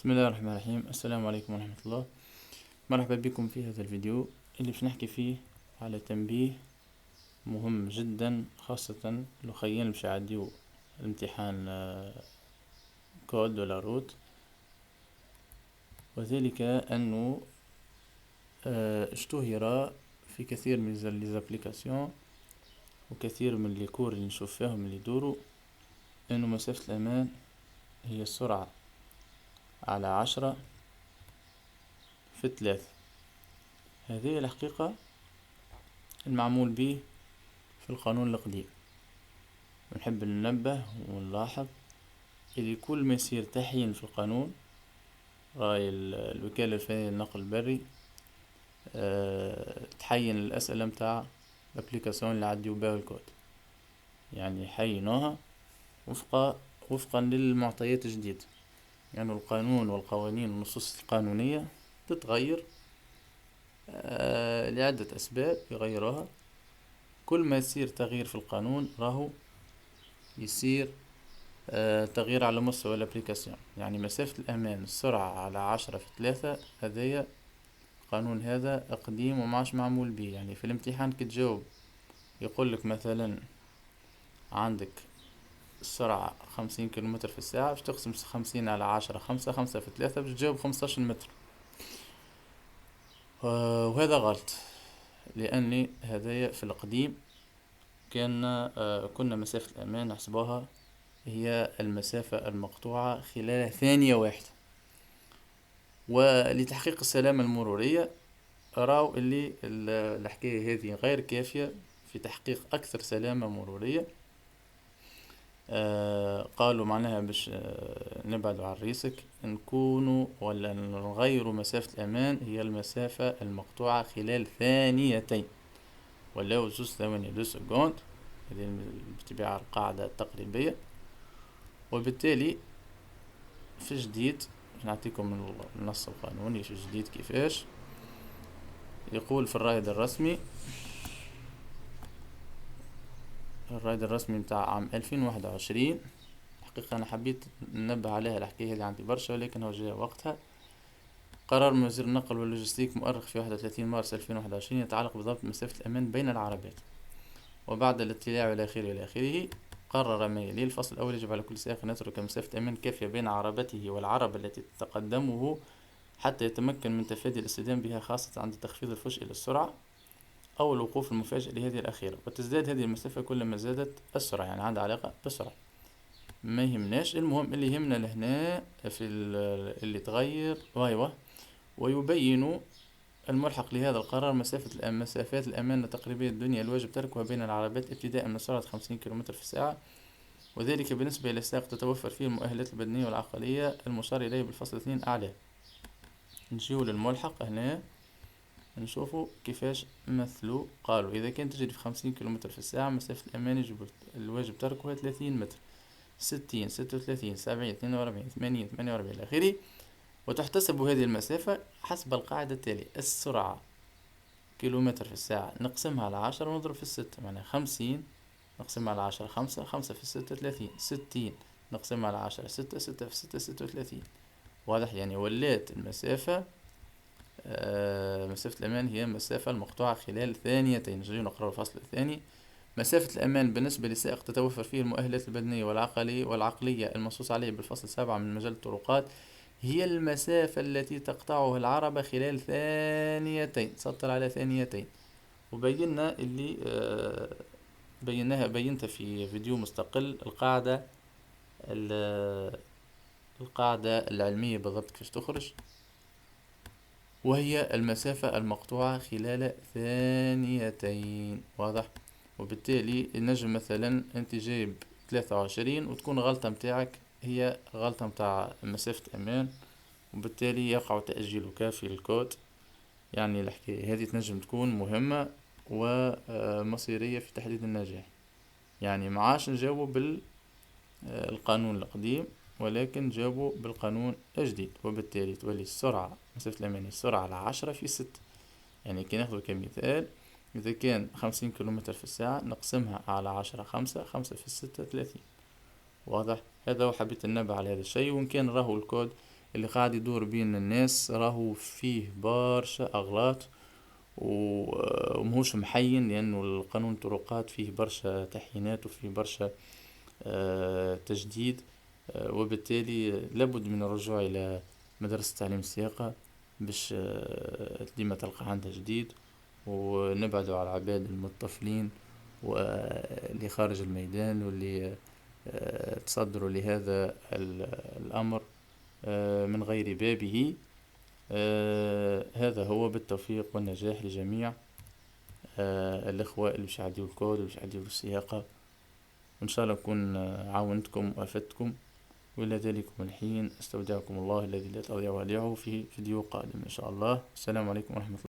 بسم الله الرحمن الرحيم. السلام عليكم ورحمة الله. مرحبا بكم في هذا الفيديو اللي باش نحكي فيه على تنبيه مهم جدا، خاصة الأخيين باش يعديو الامتحان كود ولا روت، وذلك أنه اشتهر في كثير من ليزابليكاسيون وكثير من لي كور اللي نشوف فيهم اللي يدوروا أنه مسافة الأمان هي السرعة على 10/3. هذه الحقيقة المعمول به في القانون القديم. نحب ننبه ونلاحظ اللي كل ما يصير تحيين في القانون، راي الوكالة الفنية للنقل البري تحين الأسئلة متاع الابليكاسيون اللي عديو بها الكود، يعني يحينوها وفقا للمعطيات الجديدة. يعني القانون والقوانين والنصوص القانونية تتغير لعدة أسباب يغيروها. كل ما يصير تغيير في القانون راهو يصير تغيير على مستوى الابليكاسيون. يعني مسافة الأمان السرعة على 10/3، هذايا القانون هذا قديم وماش معمول به. يعني في الامتحان كتجاوب يقولك مثلا عندك السرعة 50 كيلومتر في الساعة، باش تقسم 50 على 10 5/3 باش تجاوب 15 متر. وهذا غلط، لأني هذايا في القديم كنا مسافة الأمان نحسبوها هي المسافة المقطوعة خلال ثانية واحدة. ولتحقيق السلامة المرورية راو اللي الحكاية هذه غير كافية في تحقيق أكثر سلامة مرورية. قالوا معناها باش نبعدوا عن الريسك نكونوا ولا نغيروا مسافة الأمان هي المسافة المقطوعة خلال ثانيتين، ولا 2 ثواني 2 سكوند. هذه باتباع القاعدة التقريبية. وبالتالي في جديد نعطيكم النص القانوني في جديد كيفاش يقول في الرائد الرسمي متاع عام 2021. حقيقة أنا حبيت ننبه عليها الحكاية هذه عندي برشا، ولكن هو جاء وقتها. قرار من وزير النقل واللوجستيك مؤرخ في 31 مارس 2021 يتعلق بضبط مسافة الأمان بين العربات. وبعد الاطلاع إلى آخره قرر ما يلي: الفصل الأول: يجب على كل سائق أن يترك مسافة أمان كافية بين عربته والعربة التي تتقدمه حتى يتمكن من تفادي الاصطدام بها، خاصة عند تخفيض الفجأة للسرعة أو الوقوف المفاجئ لهذه الأخيرة. وتزداد هذه المسافة كلما زادت السرعة، يعني عندها علاقة بالسرعة. ما يهمناش، المهم اللي يهمنا لهنا في اللي تغير ويبين الملحق لهذا القرار مسافات الأمان التقريبية الدنيا الواجب تركها بين العربات ابتداء من سرعة 50 كيلومتر في الساعة، وذلك بالنسبة إلى السائق تتوفر فيه المؤهلات البدنية والعقلية المشار إليه بالفصل 2 أعلى. نجيو للملحق هنا نشوفوا كيفاش مثلوا. قالوا إذا كانت تجري في 50 كيلومتر في الساعة مسافة الأمان يجب الواجب تركها 30 متر، 60 36 70 42 80 48 إلى آخره. وتحتسب هذه المسافة حسب القاعدة التالية: السرعة كيلومتر في الساعة نقسمها على 10 ونضرب في 6. معناها 50 نقسمها على 10 5 في 6 30. 60 نقسمها على 10 6 في 6 36. واضح؟ يعني ولات المسافة مسافة الأمان هي المسافة المقطوعة خلال ثانيتين. نجي نقرأ الفصل الثاني: مسافة الأمان بالنسبة لسائق تتوفر فيه المؤهلات البدنية والعقلية المنصوص عليه بالفصل 7 من مجلة الطرقات هي المسافة التي تقطعها العربة خلال ثانيتين. سطر على ثانيتين. وبينا اللي بينتها في فيديو مستقل القاعدة العلمية بالضبط كيفاش تخرج، وهي المسافة المقطوعة خلال ثانيتين. واضح؟ وبالتالي نجم مثلا انت جايب 23 وتكون غلطة متاعك هي غلطة متاع مسافة أمان، وبالتالي يقع تأجيلك في الكود. يعني الحكاية هذه تنجم تكون مهمة ومصيرية في تحديد النجاح. يعني معاش نجاوبوا بالقانون القديم، ولكن جاوبوا بالقانون الجديد. وبالتالي تولي السرعة مسافة الأمان السرعة على 10/6. يعني كي ناخذ كمثال، إذا كان 50 كيلومتر في الساعة نقسمها على 10 5 في 6 30. واضح؟ هذا وحبيت ننبه على هذا الشيء. وإن كان راهو الكود اللي قاعد يدور بين الناس راهو فيه برشا أغلاط، ومهوش محين، لأنه القانون الطرقات فيه برشا تحيينات وفيه برشا تجديد. وبالتالي لابد من الرجوع إلى مدرسة تعليم السياقة باش ديما تلقى عندها جديد، ونبعدوا على العباد المتطفلين واللي خارج الميدان واللي تصدروا لهذا الأمر من غير بابه. هذا هو، بالتوفيق والنجاح لجميع الإخوة اللي باش يعديو الكود واللي باش يعديو السياقة، وإن شاء الله نكون عاونتكم وأفدتكم. وإلى ذلكم الحين أستودعكم الله الذي لا تضيع ودائعه في فيديو قادم إن شاء الله. السلام عليكم ورحمة الله.